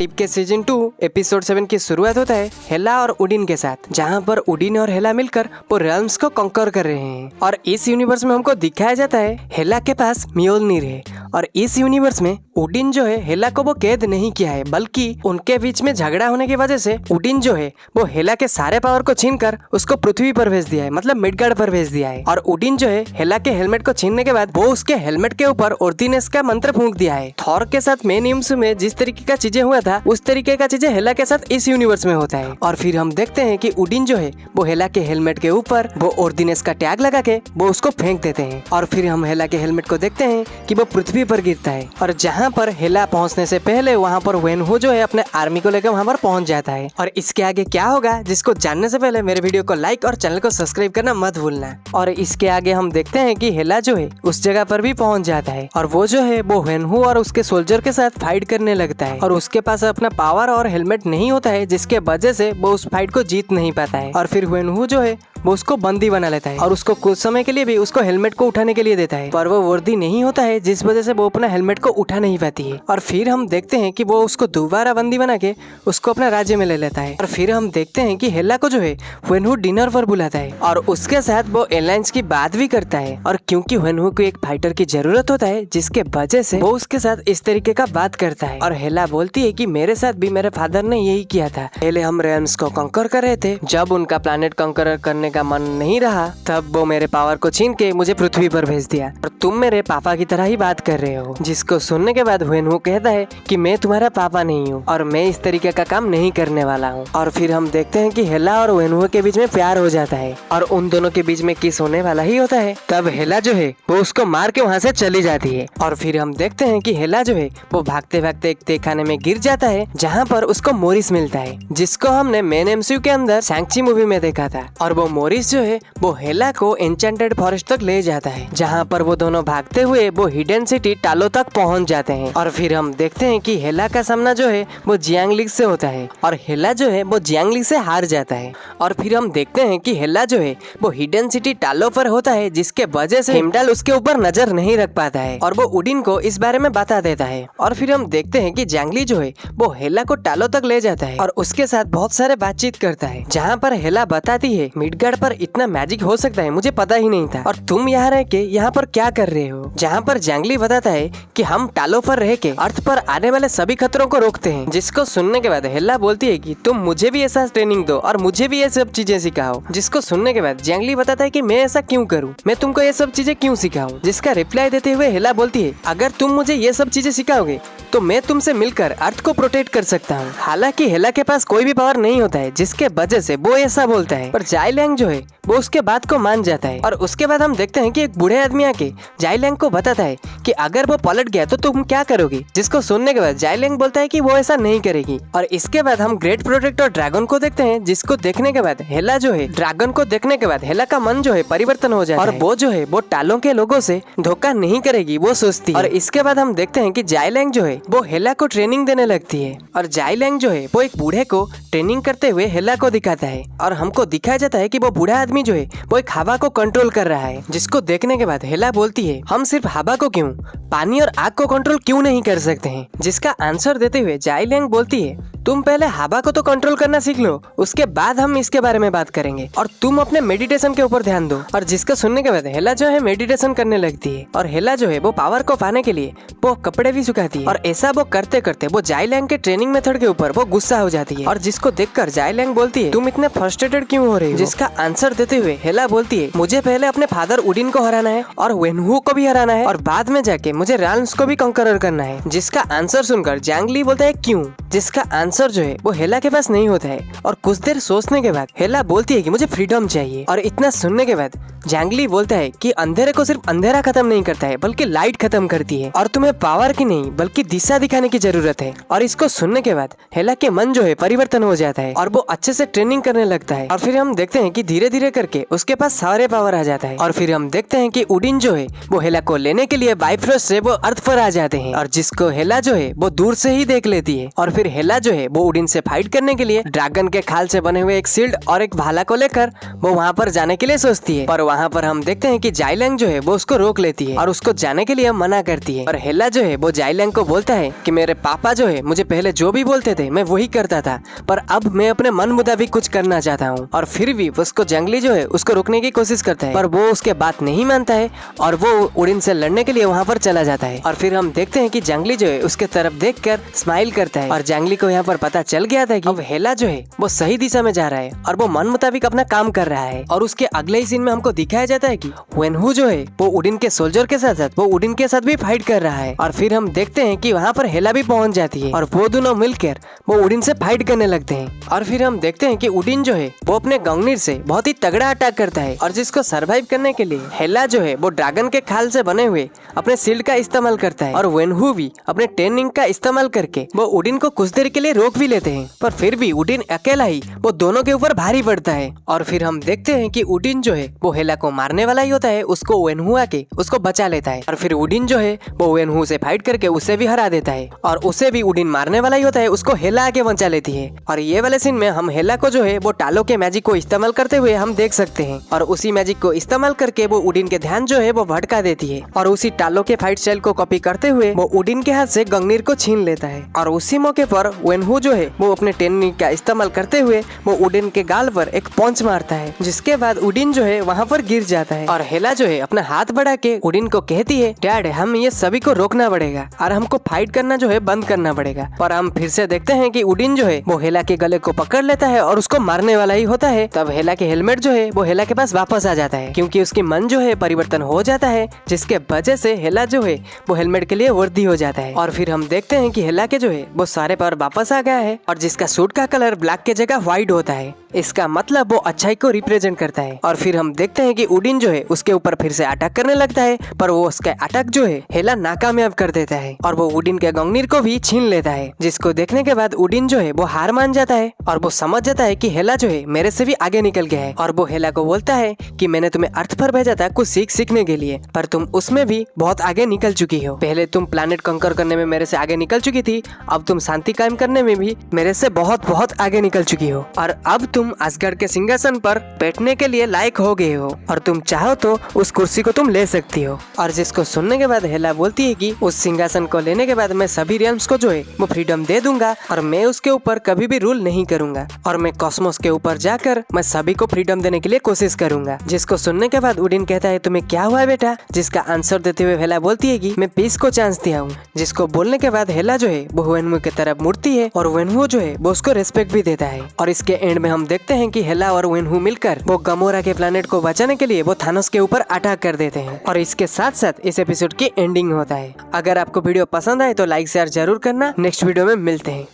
What if के season 2 episode 7 की शुरुआत होता है हेला और उडिन के साथ, जहां पर उडिन और हेला मिलकर वो रेल्म्स को कंकर कर रहे हैं। और इस यूनिवर्स में हमको दिखाया जाता है हेला के पास म्योल्निर है, और इस यूनिवर्स में उडिन जो है हेला को वो कैद नहीं किया है, बल्कि उनके बीच में झगड़ा होने की वजह से उडिन जो है वो हेला के सारे पावर को छीनकर उसको पृथ्वी पर भेज दिया है, मतलब मिडगार्ड पर भेज दिया है। और उडिन जो है हेला के हेलमेट को छीनने के बाद वो उसके हेलमेट के ऊपर ओर्थिनेस का मंत्र फूंक दिया है। थॉर के साथ मेन यूनिवर्स में जिस तरीके का चीजें हुआ था उस तरीके का चीजें हेला के साथ इस यूनिवर्स में होता है। और फिर हम देखते हैं कि उडिन जो है वो हेला के हेलमेट के ऊपर वो ओर्थिनेस का टैग लगा के वो उसको फेंक देते हैं। और फिर हम हेला के हेलमेट को देखते हैं कि वो पृथ्वी पर गिरता है, और जहाँ पर हेला पहुँचने से पहले वहाँ पर वेनहू जो है अपने आर्मी को लेकर वहाँ पर पहुँच जाता है। और इसके आगे क्या होगा जिसको जानने से पहले मेरे वीडियो को लाइक और चैनल को सब्सक्राइब करना मत भूलना। और इसके आगे हम देखते हैं कि हेला जो है उस जगह पर भी पहुँच जाता है, और वो जो है वो वेनहू और उसके सोल्जर के साथ फाइट करने लगता है। और उसके पास अपना पावर और हेलमेट नहीं होता है, जिसके वजह से वो उस फाइट को जीत नहीं पाता है। और फिर वेनहू जो है वो उसको बंदी बना लेता है और उसको कुछ समय के लिए भी उसको हेलमेट को उठाने के लिए देता है, पर वो वर्दी नहीं होता है, जिस वजह से वो अपना हेलमेट को उठा नहीं पाती है। और फिर हम देखते हैं कि वो उसको दोबारा बंदी बना के उसको अपने राज्य में ले लेता है। और फिर हम देखते हैं कि हेला को जो है वेनहू डिनर पर बुलाता है, और उसके साथ वो एलायंस की बात भी करता है। और क्योंकि वेनहू को एक फाइटर की जरूरत होता है, जिसके वजह से वो उसके साथ इस तरीके का बात करता है। और हेला बोलती है कि मेरे साथ भी मेरे फादर ने यही किया था, पहले हम रेल्म्स को कंकर कर रहे थे, जब उनका प्लैनेट कंकर करने का मन नहीं रहा तब वो मेरे पावर को छीन के मुझे पृथ्वी पर भेज दिया, और तुम मेरे पापा की तरह ही बात कर रहे हो। जिसको सुनने के बाद वेनहू कहता है कि मैं तुम्हारा पापा नहीं हूँ और मैं इस तरीके का काम नहीं करने वाला हूँ। और फिर हम देखते हैं कि हेला और वेनहू के बीच में प्यार हो जाता है, और उन दोनों के बीच में किस होने वाला ही होता है। तब हेला जो है वो उसको मार के वहाँ से चली जाती है। और फिर हम देखते हैं कि हेला जो है वो भागते भागते एक तहखाने में गिर जाता है, जहाँ पर उसको मोरिस मिलता है, जिसको हमने मेन एमसीयू के अंदर शैंग-ची मूवी में देखा था। और वो मोरिस जो है वो हेला को एन्चेंटेड फॉरेस्ट तक ले जाता है, जहाँ पर वो दोनों भागते हुए वो हिडन सिटी टालो तक पहुँच जाते हैं। और फिर हम देखते हैं कि हेला का सामना जो है वो जियांगलिक से होता है, और हेला जो है वो जियांगलिक से हार जाता है। और फिर हम देखते हैं कि हेला जो है वो हिडन सिटी टालो पर होता है, जिसके वजह से हेमडाल उसके ऊपर नजर नहीं रख पाता है, और वो उडिन को इस बारे में बता देता है। और फिर हम देखते हैं कि जियांगली जो है वो हेला को टालो तक ले जाता है और उसके साथ बहुत सारे बातचीत करता है, जहाँ पर हेला बताती है मिडगार्ड पर इतना मैजिक हो सकता है, मुझे पता ही नहीं था, और तुम यहाँ रह के यहाँ पर क्या कर रहे हो। जहाँ पर जियांगली बताता है कि हम टालो पर रह के अर्थ पर आने वाले सभी खतरों को रोकते हैं। जिसको सुनने के बाद हेला बोलती है कि तुम मुझे भी ऐसा ट्रेनिंग दो और मुझे भी ये सब चीजें सिखाओ। जिसको सुनने के बाद जियांगली बताता है कि मैं ऐसा क्यों करूँ, मैं तुमको ये सब चीजें क्यों सिखाऊं। जिसका रिप्लाई देते हुए हेला बोलती है अगर तुम मुझे ये सब चीजें सिखाओगे तो मैं तुमसे मिलकर अर्थ को प्रोटेक्ट कर सकता हूँ। हालांकि हेला के पास कोई भी पावर नहीं होता है, जिसके वजह से वो ऐसा बोलता है, पर जाइलैंग जो है वो उसके बात को मान जाता है। और उसके बाद हम देखते हैं कि एक बूढ़े आदमी आके जाइलैंग को बताता है कि अगर वो पलट गया तो तुम क्या करोगे। जिसको सुनने के बाद जाइलैंग बोलता है कि वो ऐसा नहीं करेगी। और इसके बाद हम ग्रेट प्रोटेक्टर ड्रैगन को देखते हैं, जिसको देखने के बाद हेला जो है ड्रैगन को देखने के बाद हेला का मन जो है परिवर्तन हो जाता है, और वो जो है वो टालों के लोगों से धोखा नहीं करेगी, वो सोचती है। और इसके बाद हम देखते हैं कि जाइलैंग जो है वो हेला को ट्रेनिंग देने लगती है, और जाइलैंग जो है वो एक बूढ़े को ट्रेनिंग करते हुए हेला को दिखाता है, और हमको दिखाया जाता है कि वो बूढ़ा आदमी जो है वो एक हवा को कंट्रोल कर रहा है। जिसको देखने के बाद हेला बोलती है हम सिर्फ हवा को क्यों, पानी और आग को कंट्रोल क्यों नहीं कर सकते हैं। जिसका आंसर देते हुए जाइलैंग बोलती है तुम पहले हवा को तो कंट्रोल करना सीख लो, उसके बाद हम इसके बारे में बात करेंगे, और तुम अपने मेडिटेशन के ऊपर ध्यान दो। और जिसका सुनने के बाद हेला जो है मेडिटेशन करने लगती है, और हेला जो है वो पावर को पाने के लिए वो कपड़े भी सुखाती है। और ऐसा वो करते करते वो जाइलैंग के ट्रेनिंग मेथड के ऊपर वो गुस्सा हो जाती है, और जिसको देखकर जाइलैंग बोलती है तुम इतने फ्रस्ट्रेटेड क्यों हो रही हो। जिसका आंसर देते हुए हेला बोलती है मुझे पहले अपने फादर उडिन को हराना है और वेनहू को भी हराना है, और बाद में जाके मुझे रेल्म्स को भी कंकरर करना है। जिसका आंसर सुनकर जियांगली बोलता है क्यों। जिसका आंसर जो है वो हेला के पास नहीं होता है, और कुछ देर सोचने के बाद हेला बोलती है कि मुझे फ्रीडम चाहिए। और इतना सुनने के बाद जियांगली बोलता है कि अंधेरे को सिर्फ अंधेरा खत्म नहीं करता है बल्कि लाइट खत्म करती है, और तुम्हें पावर की नहीं बल्कि दिशा दिखाने की जरूरत है। और इसको सुनने के बाद हेला के मन जो है परिवर्तन हो जाता है, और वो अच्छे से ट्रेनिंग करने लगता है। और फिर हम देखते हैं कि धीरे धीरे करके उसके पास सारे पावर आ जाता है। और फिर हम देखते हैं कि उडिन जो है वो हेला को लेने के लिए बाइफ्रोस्ट से वो अर्थ पर आ जाते हैं, और जिसको हेला जो है वो दूर से ही देख लेती है। और फिर हेला जो है है वो उडिन से फाइट करने के लिए ड्रैगन के खाल से बने हुए एक शील्ड और एक भाला को लेकर वो वहाँ पर जाने के लिए सोचती है। पर वहाँ पर हम देखते हैं कि जाइलैंग जो है वो उसको रोक लेती है और उसको जाने के लिए मना करती है। और हेला जो है वो जाइलैंग को बोलता है कि मेरे पापा जो है मुझे पहले जो भी बोलते थे मैं वही करता था, पर अब मैं अपने मन मुताबिक कुछ करना चाहता हूँ। और फिर भी उसको जंगली जो है उसको रोकने की कोशिश करता है, पर वो उसके बात नहीं मानता है और वो उडिन से लड़ने के लिए वहाँ पर चला जाता है। और फिर हम देखते हैं कि जंगली जो है उसके तरफ देखकर स्माइल करता है और जंगली को यहाँ पर पता चल गया था कि अब हेला जो है वो सही दिशा में जा रहा है और वो मन मुताबिक अपना काम कर रहा है। और उसके अगले ही सीन में हमको दिखाया जाता है कि वेनहू जो है वो उडिन के सोल्जर के साथ साथ वो उडिन के साथ भी फाइट कर रहा है। और फिर हम देखते हैं कि वहाँ पर हेला भी पहुंच जाती है और वो दोनों मिलकर वो उडिन से फाइट करने लगते हैं। और फिर हम देखते हैं कि उडिन जो है वो अपने गंगनीर से बहुत ही तगड़ा अटैक करता है और जिसको सरवाइव करने के लिए हेला जो है वो ड्रैगन के खाल से बने हुए अपने शील्ड का इस्तेमाल करता है और वेनहू भी अपने 10 इंक का इस्तेमाल करके वो उडिन को कुछ देर के लिए रोक भी लेते हैं। पर फिर भी उडिन अकेला ही वो दोनों के ऊपर भारी पड़ता है। और फिर हम देखते हैं कि उडिन जो है वो हेला को मारने वाला ही होता है, उसको वेनहू आके उसको बचा लेता है। और फिर उडिन जो है वो वेनहू से फाइट करके उसे भी हरा देता है और उसे भी उडिन मारने वाला ही होता है, उसको हेला आके बचा लेती है। और ये वाले सीन में हम हेला को जो है वो टालो के मैजिक को इस्तेमाल करते हुए हम देख सकते हैं और उसी मैजिक को इस्तेमाल करके वो उडिन के ध्यान जो है वो भटका देती है और उसी टालो के फाइट स्टाइल को कॉपी करते हुए वो उडिन के हाथ से गंगनीर को छीन लेता है। और उसी मौके पर वेनहू जो है वो अपने 10 इंक का इस्तेमाल करते हुए वो उडिन के गाल पर एक पंच मारता है, जिसके बाद उडिन जो है वहाँ पर गिर जाता है। और हेला जो है अपना हाथ बढ़ा के उडिन को कहती है, डैड हम ये सभी को रोकना पड़ेगा और हमको फाइट करना जो है बंद करना पड़ेगा। पर हम फिर से देखते हैं कि उडिन जो है वो हेला के गले को पकड़ लेता है और उसको मारने वाला ही होता है। तब हेला के हेलमेट जो है वो हेला के पास वापस आ जाता है क्योंकि उसकी मन जो है परिवर्तन हो जाता है, जिसके वजह से हेला जो है वो हेलमेट के लिए वर्दी हो जाता है। और फिर हम देखते हैं कि हेला के जो है वो सारे पावर वापस आ गया है और जिसका सूट का कलर ब्लैक के जगह व्हाइट होता है, इसका मतलब वो अच्छाई को रिप्रेजेंट करता है। और फिर हम देखते हैं कि उडिन जो है उसके ऊपर फिर से अटैक करने लगता है, पर वो उसका अटैक जो है हेला नाकामयाब कर देता है और वो उडिन के गंगनीर को भी छीन लेता है, जिसको देखने के बाद उडिन जो है वो हार मान जाता है और वो समझ जाता है कि हेला जो है मेरे से भी आगे निकल गया है। और वो हेला को बोलता है कि मैंने तुम्हें अर्थ पर भेजा था कुछ सीखने के लिए, पर तुम उसमें भी बहुत आगे निकल चुकी हो। पहले तुम प्लैनेट कंकर करने में मेरे से आगे निकल चुकी थी, अब तुम शांति कायम करने में भी मेरे से बहुत बहुत आगे निकल चुकी हो और अब तुम असगढ़ के सिंहासन पर बैठने के लिए लायक हो गए हो और तुम चाहो तो उस कुर्सी को तुम ले सकती हो। और जिसको सुनने के बाद हेला बोलती है कि उस सिंहासन को लेने के बाद मैं सभी रियल्म्स को जो है वो फ्रीडम दे दूंगा और मैं उसके ऊपर कभी भी रूल नहीं करूंगा और मैं कॉस्मोस के ऊपर जाकर मैं सभी को फ्रीडम देने के लिए कोशिश करूंगा। जिसको सुनने के बाद उडिन कहता है तुम्हें क्या हुआ बेटा, जिसका आंसर देते हुए हेला बोलती है कि मैं पीस को चांस दिया हूँ। जिसको बोलने के बाद हेला जो है वो वेनहू की तरफ मुड़ती है और वेनहू जो है वो उसको रेस्पेक्ट भी देता है। और इसके एंड में हम देखते हैं कि हेला और वेनहू मिलकर वो गमोरा के प्लैनेट को बचाने के लिए वो थानोस के ऊपर अटैक कर देते हैं और इसके साथ साथ इस एपिसोड की एंडिंग होता है। अगर आपको वीडियो पसंद आए तो लाइक शेयर जरूर करना। नेक्स्ट वीडियो में मिलते हैं।